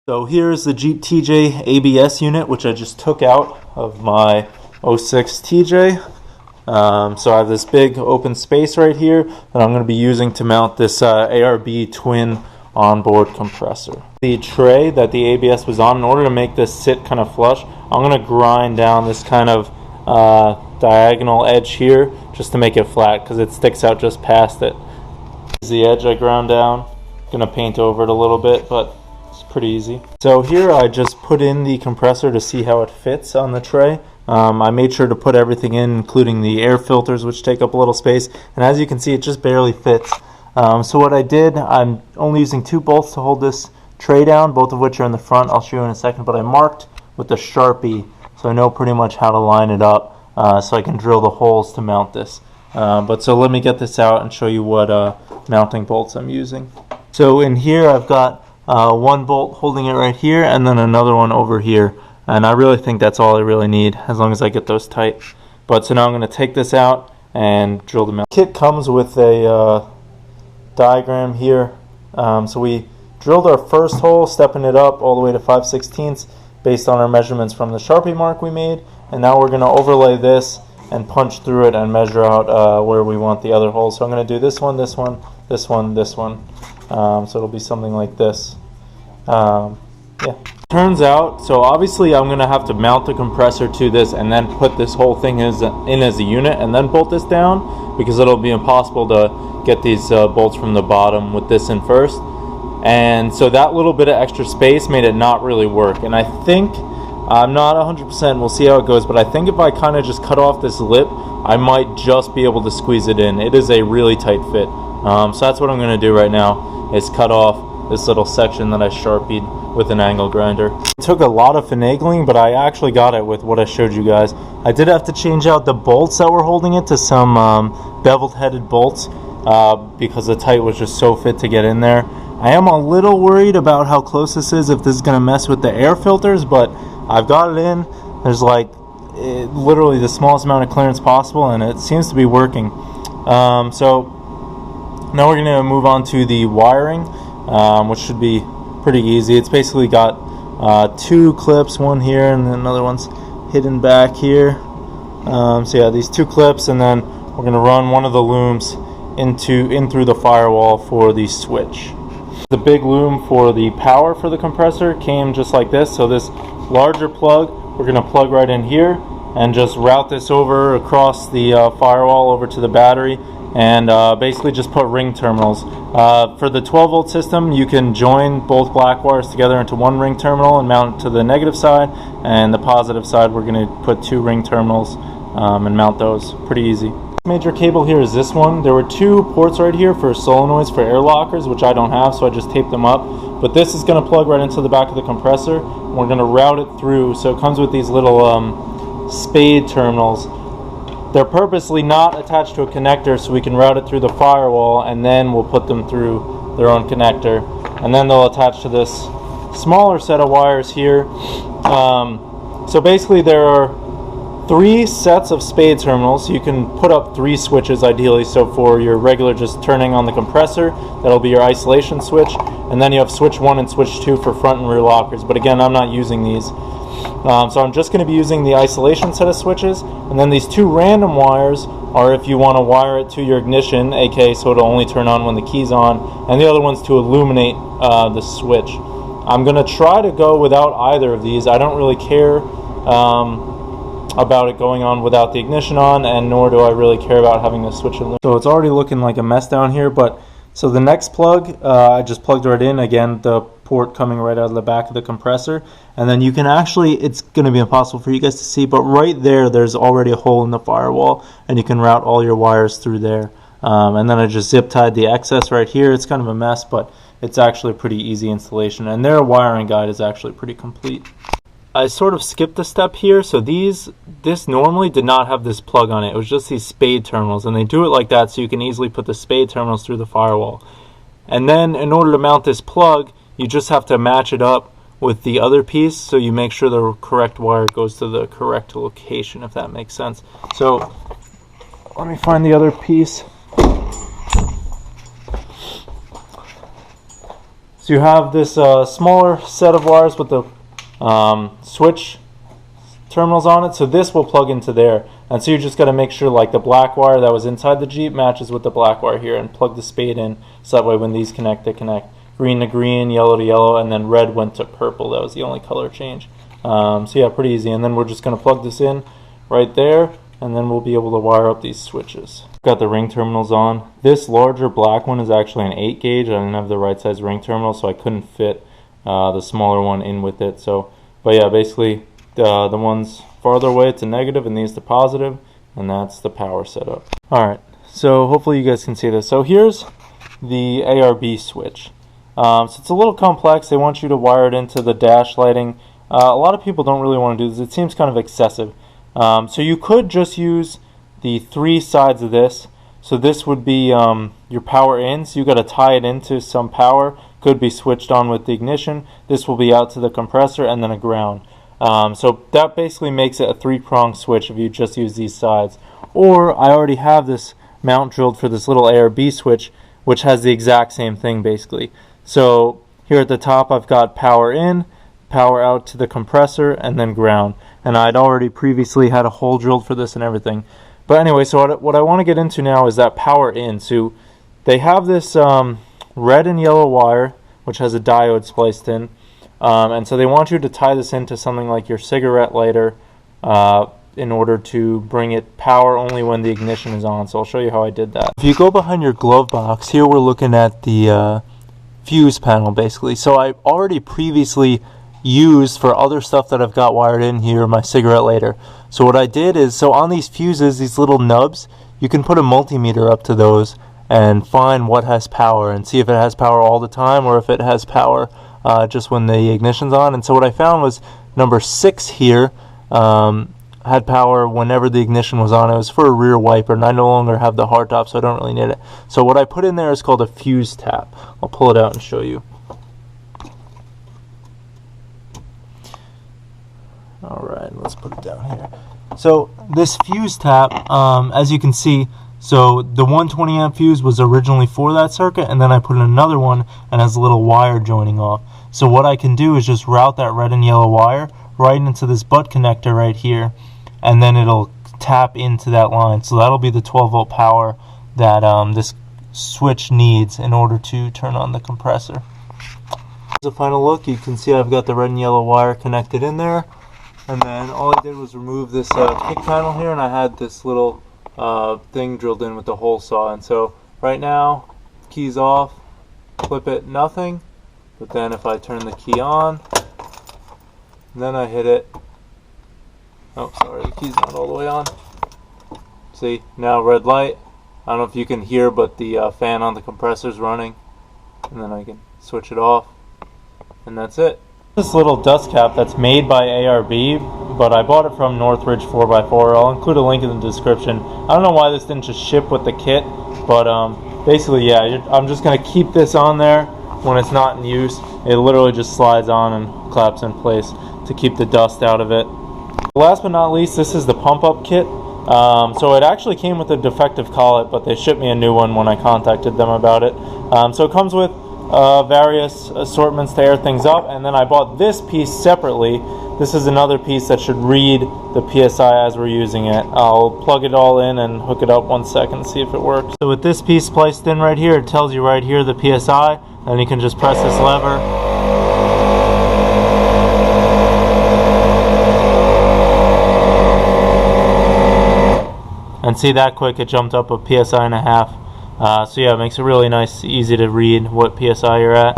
So here's the Jeep TJ ABS unit, which I just took out of my 06 TJ. So I have this big open space right here that I'm going to be using to mount this ARB twin onboard compressor. The tray that the ABS was on, in order to make this sit kind of flush, I'm going to grind down this kind of diagonal edge here just to make it flat because it sticks out just past it. This is the edge I ground down. I'm going to paint over it a little bit, but it's pretty easy. So here I just put in the compressor to see how it fits on the tray. I made sure to put everything in, including the air filters, which take up a little space, and as you can see, it just barely fits. So what I did, I'm only using 2 bolts to hold this tray down, both of which are in the front. I'll show you in a second, but I marked with a Sharpie so I know pretty much how to line it up so I can drill the holes to mount this. So let me get this out and show you what mounting bolts I'm using. So in here I've got 1 bolt holding it right here and then another one over here, and I really think that's all I really need as long as I get those tight. But so now I'm going to take this out and drill the mount. The kit comes with a diagram here. So we drilled our first hole, stepping it up all the way to 5/16 based on our measurements from the Sharpie mark we made, and now we're going to overlay this and punch through it and measure out where we want the other holes. So I'm going to do this one, this one, this one, this one. So it'll be something like this. Yeah. Turns out, so obviously I'm going to have to mount the compressor to this and then put this whole thing in as a unit and then bolt this down, because it'll be impossible to get these bolts from the bottom with this in first. And so that little bit of extra space made it not really work. And I think, I'm not 100%, we'll see how it goes, but I think if I kind of just cut off this lip, I might just be able to squeeze it in. It is a really tight fit. So that's what I'm going to do right now, is cut off this little section that I Sharpied with an angle grinder. It took a lot of finagling, but I actually got it with what I showed you guys. I did have to change out the bolts that were holding it to some beveled headed bolts because the tight was just so fit to get in there. I am a little worried about how close this is, if this is going to mess with the air filters, but I've got it in. There's like literally the smallest amount of clearance possible, and it seems to be working. So now we're going to move on to the wiring, which should be pretty easy. It's basically got 2 clips, one here and then another one's hidden back here. So yeah, these 2 clips, and then we're going to run one of the looms in through the firewall for the switch. The big loom for the power for the compressor came just like this. So this larger plug we're going to plug right in here and just route this over across the firewall over to the battery, and basically just put ring terminals. For the 12 volt system, you can join both black wires together into one ring terminal and mount it to the negative side, and the positive side we're going to put 2 ring terminals and mount those. Pretty easy. Major cable here is this one. There were 2 ports right here for solenoids for air lockers, which I don't have, so I just taped them up. But this is going to plug right into the back of the compressor. We're going to route it through, so it comes with these little spade terminals. They're purposely not attached to a connector, so we can route it through the firewall, and then we'll put them through their own connector. And then they'll attach to this smaller set of wires here. So basically there are 3 sets of spade terminals. So you can put up 3 switches ideally. So for your regular just turning on the compressor, that'll be your isolation switch. And then you have switch 1 and switch 2 for front and rear lockers. But again, I'm not using these. So I'm just going to be using the isolation set of switches, and then these 2 random wires are if you want to wire it to your ignition, aka so it'll only turn on when the key's on, and the other one's to illuminate the switch. I'm going to try to go without either of these. I don't really care about it going on without the ignition on, and nor do I really care about having the switch illuminated. So it's already looking like a mess down here, but so the next plug, I just plugged right in, again, the port coming right out of the back of the compressor, and then you can actually, it's going to be impossible for you guys to see, but right there's already a hole in the firewall, and you can route all your wires through there. And then I just zip tied the excess right here. It's kind of a mess, but it's actually a pretty easy installation, and their wiring guide is actually pretty complete. I sort of skipped a step here. So this normally did not have this plug on it. It was just these spade terminals, and they do it like that so you can easily put the spade terminals through the firewall. And then in order to mount this plug, you just have to match it up with the other piece, so you make sure the correct wire goes to the correct location, if that makes sense. So let me find the other piece. So you have this smaller set of wires with the switch terminals on it, so this will plug into there. And so you just got to make sure like the black wire that was inside the Jeep matches with the black wire here, and plug the spade in so that way when these connect, they connect. Green to green, yellow to yellow, and then red went to purple. That was the only color change. So yeah, pretty easy. And then we're just going to plug this in right there, and then we'll be able to wire up these switches. Got the ring terminals on. This larger black one is actually an 8 gauge. I didn't have the right size ring terminal, so I couldn't fit the smaller one in with it. So, but yeah, basically the ones farther away to negative and these to positive, and that's the power setup. Alright, so hopefully you guys can see this. So here's the ARB switch. So it's a little complex. They want you to wire it into the dash lighting. A lot of people don't really want to do this. It seems kind of excessive. So you could just use the 3 sides of this. So this would be your power in. So you got to tie it into some power. Could be switched on with the ignition. This will be out to the compressor and then a ground. So that basically makes it a 3-prong switch if you just use these sides. Or I already have this mount drilled for this little ARB switch, which has the exact same thing basically. So here at the top I've got power in, power out to the compressor, and then ground. And I'd already previously had a hole drilled for this and everything. But anyway, so what I want to get into now is that power in. So they have this red and yellow wire, which has a diode spliced in. And so they want you to tie this into something like your cigarette lighter in order to bring it power only when the ignition is on. So I'll show you how I did that. If you go behind your glove box, here we're looking at the fuse panel basically. So I already previously used for other stuff that I've got wired in here my cigarette lighter. So what I did is, so on these fuses, these little nubs, you can put a multimeter up to those and find what has power and see if it has power all the time or if it has power just when the ignition's on. And so what I found was number 6 here had power whenever the ignition was on. It was for a rear wiper, and I no longer have the hard top, so I don't really need it. So what I put in there is called a fuse tap. I'll pull it out and show you. Alright, let's put it down here. So this fuse tap, as you can see, so the 120 amp fuse was originally for that circuit, and then I put in another one and has a little wire joining off. So what I can do is just route that red and yellow wire right into this butt connector right here, and then it'll tap into that line. So that'll be the 12 volt power that this switch needs in order to turn on the compressor. As a final look, you can see I've got the red and yellow wire connected in there. And then all I did was remove this kick panel here, and I had this little thing drilled in with the hole saw. And so right now, key's off, clip it, nothing. But then if I turn the key on, and then I hit it, oh sorry, the key's not all the way on. See, now red light. I don't know if you can hear, but the fan on the compressor's running. And then I can switch it off, and that's it. This little dust cap that's made by ARB, but I bought it from Northridge 4x4. I'll include a link in the description. I don't know why this didn't just ship with the kit, but basically, yeah, I'm just going to keep this on there when it's not in use. It literally just slides on and claps in place to keep the dust out of it. Last but not least, this is the pump up kit. So it actually came with a defective collet, but they shipped me a new one when I contacted them about it. So it comes with various assortments to air things up, and then I bought this piece separately. This is another piece that should read the PSI as we're using it. I'll plug it all in and hook it up 1 second, see if it works. So with this piece spliced in right here, it tells you right here the PSI, and you can just press this lever. And see that quick, it jumped up a PSI and a half. So yeah, it makes it really nice, easy to read what PSI you're at.